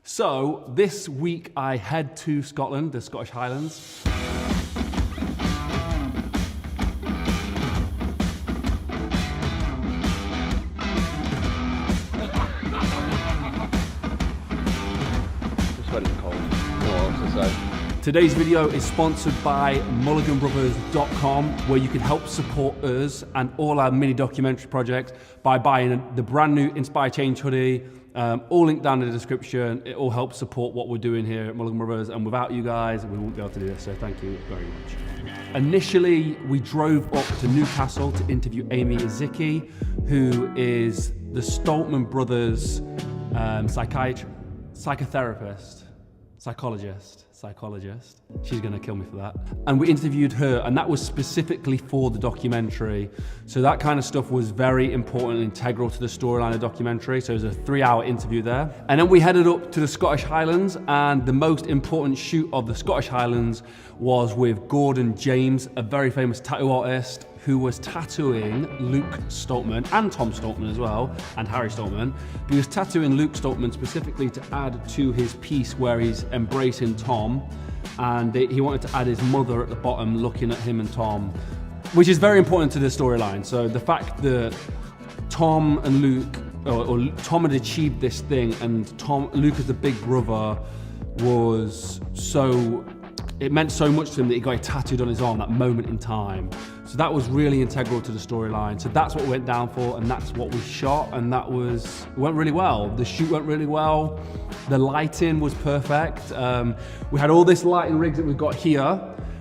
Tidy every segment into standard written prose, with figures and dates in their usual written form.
So this week I head to Scotland, the Scottish Highlands. Today's video is sponsored by mulliganbrothers.com, where you can help support us and all our mini documentary projects by buying the brand new Inspire Change hoodie. All linked down in the description. It all helps support what we're doing here at Mulligan Brothers, and without you guys, we wouldn't be able to do this, so thank you very much. Initially, we drove up to Newcastle to interview Amy Izicki, who is the Stoltman brothers' psychologist. She's gonna kill me for that. And we interviewed her, and that was specifically for the documentary. So that kind of stuff was very important and integral to the storyline of the documentary. So it was a 3-hour interview there. And then we headed up to the Scottish Highlands, and the most important shoot of the Scottish Highlands was with Gordon James, a very famous tattoo artist who was tattooing Luke Stoltman and Tom Stoltman as well, and Harry Stoltman. He was tattooing Luke Stoltman specifically to add to his piece where he's embracing Tom, and he wanted to add his mother at the bottom looking at him and Tom, which is very important to the storyline. So the fact that Tom and Luke, or Tom had achieved this thing, and Luke as the big brother was it meant so much to him that he got it tattooed on his arm, that moment in time. So that was really integral to the storyline. So that's what we went down for, and that's what we shot, and it went really well. The shoot went really well. The lighting was perfect. We had all this lighting rigs that we've got here.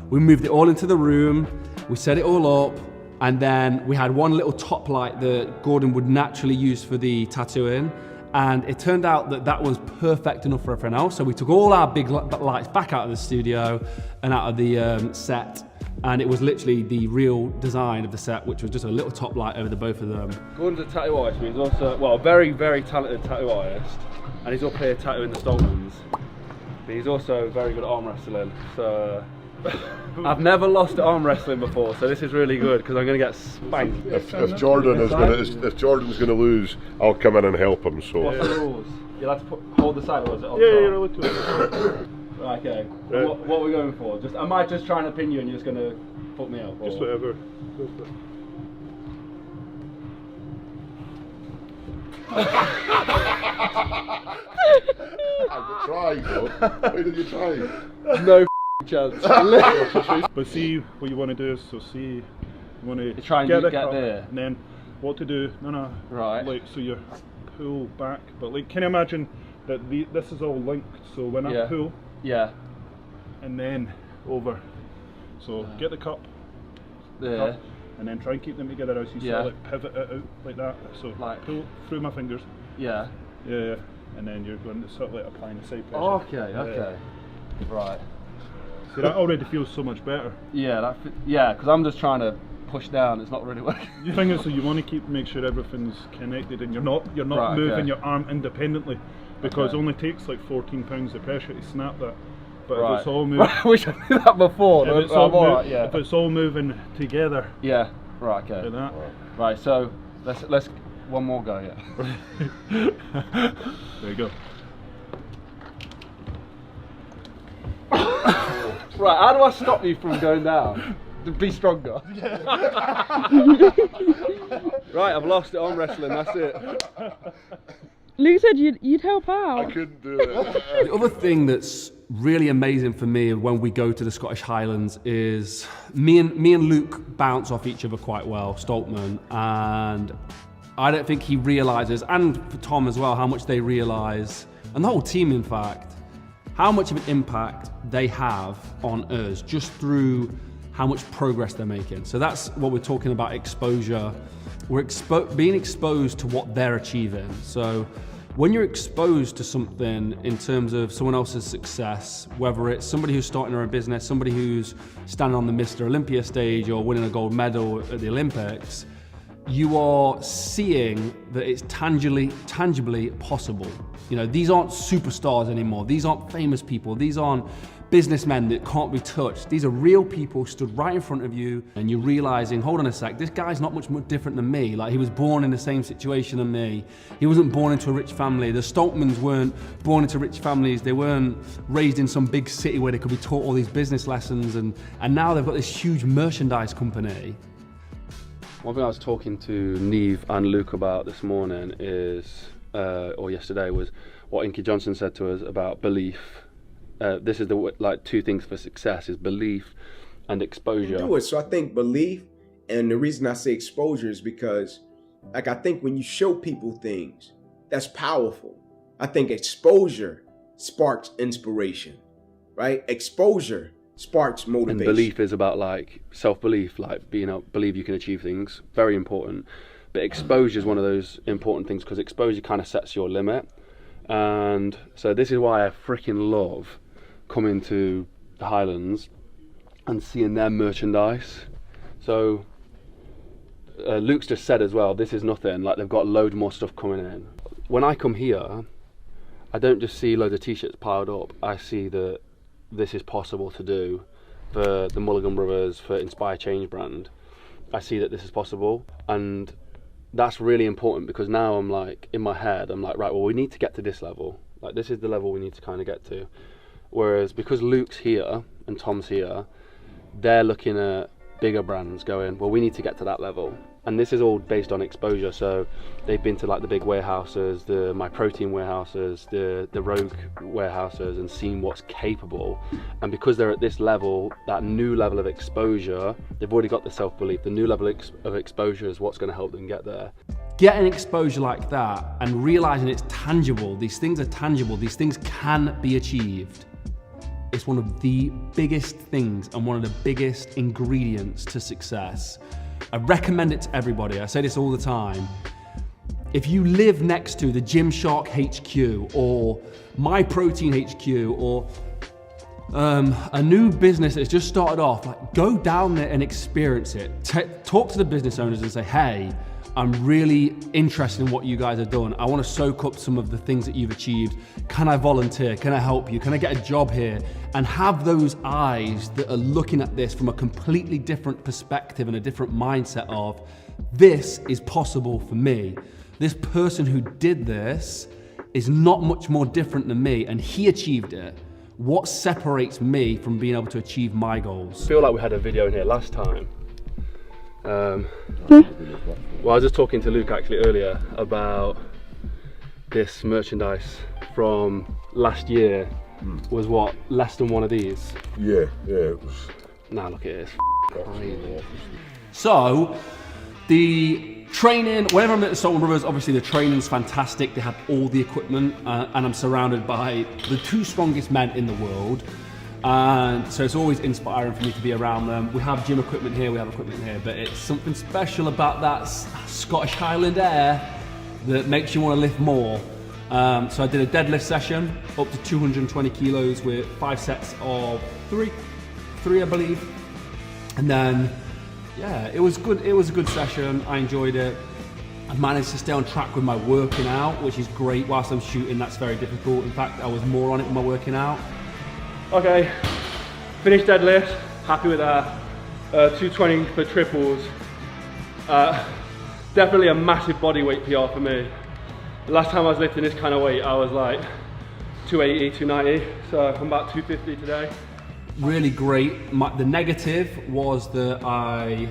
We moved it all into the room. We set it all up, and then we had one little top light that Gordon would naturally use for the tattooing. And it turned out that that was perfect enough for everyone else. So we took all our big lights back out of the studio and out of the set. And it was literally the real design of the set, which was just a little top light over the both of them. Gordon's a tattoo artist, but he's also, well, a very, very talented tattoo artist. And he's up here tattooing the Stoltmans. But he's also very good at arm wrestling. So I've never lost at arm wrestling before, so this is really good because I'm going to get spanked. If Jordan's going to lose, I'll come in and help him. So. What's the rules? You'll have to hold the side, or is it on top? Yeah. Right, okay. Right. What are we going for? Am I just trying to pin you and you're just going to put me up? Or? Just whatever. I tried, though. Why did you try? No chance. But see, what you want to do is, you want to try and get there, and then what to do? Right. Like, so you pull back, but like, can you imagine that this is all linked? So when I pull, and then over. So get the cup, and then try and keep them together as you sort of like pivot it out like that. So like pull through my fingers. Yeah. And then you're going to sort of like applying the side pressure. Okay. Right. See, that already feels so much better. Yeah, because I'm just trying to push down. It's not really working. The thing is, so you want to make sure everything's connected, and you're not moving your arm independently, because it only takes like 14 pounds of pressure to snap that. But if it's all moving, wish I knew that before. If it's all moving together. Yeah. Right. Okay. Like that. Right. So let's one more go. Yeah. There you go. Right, how do I stop you from going down? To be stronger. Right, I've lost it on wrestling, that's it. Luke said you'd help out. I couldn't do it. The other thing that's really amazing for me when we go to the Scottish Highlands is me and Luke bounce off each other quite well, Stoltman, and I don't think he realises, and for Tom as well, how much they realise, and the whole team in fact, how much of an impact they have on us just through how much progress they're making. So that's what we're talking about, exposure. We're being exposed to what they're achieving. So when you're exposed to something in terms of someone else's success, whether it's somebody who's starting their own business, somebody who's standing on the Mr. Olympia stage or winning a gold medal at the Olympics, you are seeing that it's tangibly possible. You know, these aren't superstars anymore. These aren't famous people. These aren't businessmen that can't be touched. These are real people stood right in front of you, and you're realizing, hold on a sec, this guy's not much different than me. Like, he was born in the same situation than me. He wasn't born into a rich family. The Stoltmans weren't born into rich families. They weren't raised in some big city where they could be taught all these business lessons, and now they've got this huge merchandise company. One thing I was talking to Neve and Luke about this morning is, or yesterday, was what Inky Johnson said to us about belief. This is the two things for success is belief and exposure. So I think belief, and the reason I say exposure is because, like, I think when you show people things, that's powerful. I think exposure sparks inspiration, right? Exposure sparks motivation. And belief is about like self-belief, like being able to believe you can achieve things, very important. But exposure is one of those important things because exposure kind of sets your limit. And so this is why I freaking love coming to the Highlands and seeing their merchandise. So Luke's just said as well, this is nothing, like they've got loads more stuff coming in. When I come here, I don't just see loads of t-shirts piled up, I see that this is possible to do for the Mulligan brothers, for Inspire Change brand. I see that this is possible, and that's really important because now I'm like, in my head, I'm like, right, well, we need to get to this level. Like, this is the level we need to kind of get to. Whereas because Luke's here and Tom's here, they're looking at bigger brands going, well, we need to get to that level. And this is all based on exposure. So they've been to like the big warehouses, the My Protein warehouses, the Rogue warehouses, and seen what's capable. And because they're at this level, that new level of exposure, they've already got the self-belief. The new level of exposure is what's going to help them get there. Getting exposure like that and realizing it's tangible, these things are tangible, these things can be achieved. It's one of the biggest things and one of the biggest ingredients to success. I recommend it to everybody. I say this all the time. If you live next to the Gymshark HQ or My Protein HQ or a new business that's just started off, like, go down there and experience it. Talk to the business owners and say, hey, I'm really interested in what you guys have done. I want to soak up some of the things that you've achieved. Can I volunteer? Can I help you? Can I get a job here? And have those eyes that are looking at this from a completely different perspective and a different mindset of, this is possible for me. This person who did this is not much more different than me, and he achieved it. What separates me from being able to achieve my goals? I feel like we had a video in here last time. Well, I was just talking to Luke actually earlier about this merchandise from last year. Was what, less than one of these? Yeah, it was. Now look at this. Crazy. So, the training, whenever I'm at the Stoltman Brothers, obviously the training's fantastic. They have all the equipment, and I'm surrounded by the two strongest men in the world. And so it's always inspiring for me to be around them. We have gym equipment here, we have equipment here, but it's something special about that Scottish Highland air that makes you want to lift more. So I did a deadlift session up to 220 kilos with 5 sets of three I believe. And then, yeah, it was good. It was a good session. I enjoyed it. I managed to stay on track with my working out, which is great. Whilst I'm shooting, that's very difficult. In fact, I was more on it with my working out. Okay, finished deadlift, happy with that. 220 for triples. Definitely a massive body weight PR for me. The last time I was lifting this kind of weight, I was like 280, 290, so I'm about 250 today. Really great. The negative was that I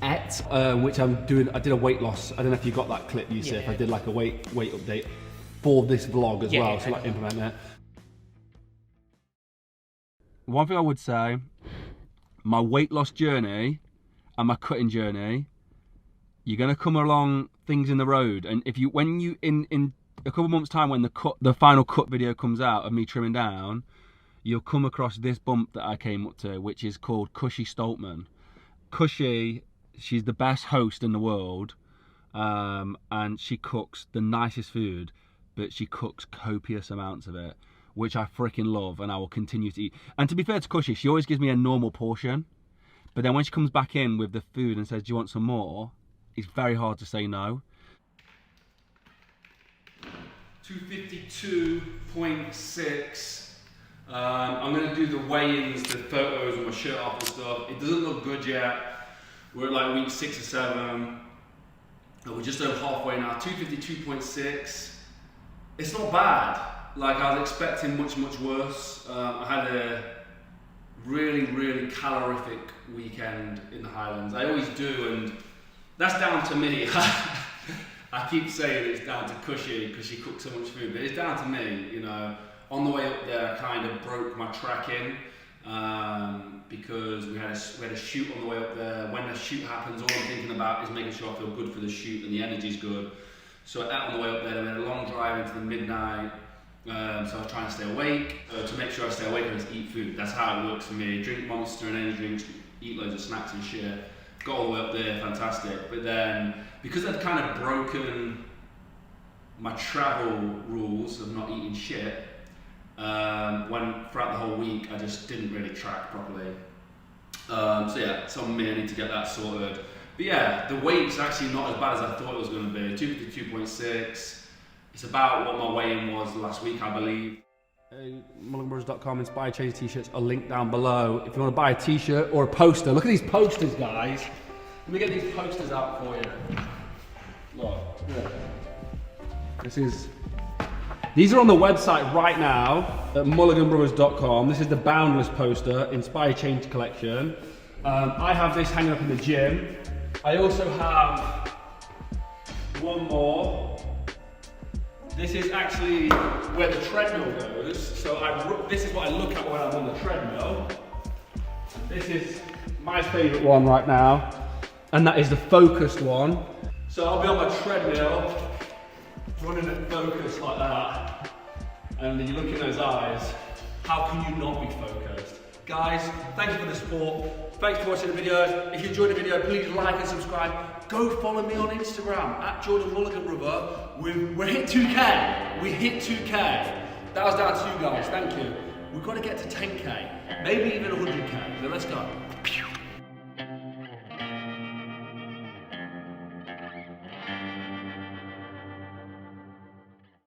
ate, which I'm doing. I did a weight loss. I don't know if you got that clip, Yusuf. Yeah. I did like a weight update for this vlog as well, so like implement it. One thing I would say, my weight loss journey and my cutting journey, you're gonna come along things in the road, and if you, when you in a couple months time when the final cut video comes out of me trimming down, you'll come across this bump that I came up to, which is called Cushy Stoltman. Cushy, she's the best host in the world, and she cooks the nicest food, but she cooks copious amounts of it, which I freaking love, and I will continue to eat. And to be fair to Cushy, she always gives me a normal portion, but then when she comes back in with the food and says, do you want some more? It's very hard to say no. 252.6. I'm going to do the weigh-ins, the photos with my shirt off and stuff. It doesn't look good yet. We're at like week 6 or 7. We're just over halfway now, 252.6. It's not bad. Like I was expecting much worse. I had a really calorific weekend in the Highlands. I always do, and that's down to me. I keep saying it's down to Cushy because she cooks so much food, but it's down to me, you know. On the way up there, I kind of broke my tracking because we had a shoot on the way up there. When the shoot happens, all I'm thinking about is making sure I feel good for the shoot and the energy's good. So on the way up there, we had a long drive into the midnight. So I was trying to stay awake. To make sure I stay awake, I just eat food. That's how it works for me. Drink Monster and energy drinks, eat loads of snacks and shit. Got all the way up there, fantastic. But then, because I'd kind of broken my travel rules of not eating shit, throughout the whole week, I just didn't really track properly. So yeah, it's on me, I need to get that sorted. But yeah, the weight's actually not as bad as I thought it was going to be. 252.6. It's about what my weigh-in was last week, I believe. MulliganBrothers.com, Inspire Change t-shirts are linked down below. If you want to buy a t-shirt or a poster, look at these posters, guys. Let me get these posters out for you. Look, yeah. These are on the website right now at MulliganBrothers.com. This is the Boundless poster, Inspire Change collection. I have this hanging up in the gym. I also have one more. This is actually where the treadmill goes. So this is what I look at when I'm on the treadmill. This is my favorite one right now, and that is the focused one. So I'll be on my treadmill, running at focus like that, and then you look in those eyes. How can you not be focused? Guys, thank you for the support. Thanks for watching the video. If you enjoyed the video, please like and subscribe. Go follow me on Instagram at Jordan Mulligan Brother. We hit 2K. We hit 2K. That was down to you guys. Thank you. We've got to get to 10K, maybe even 100K. So let's go.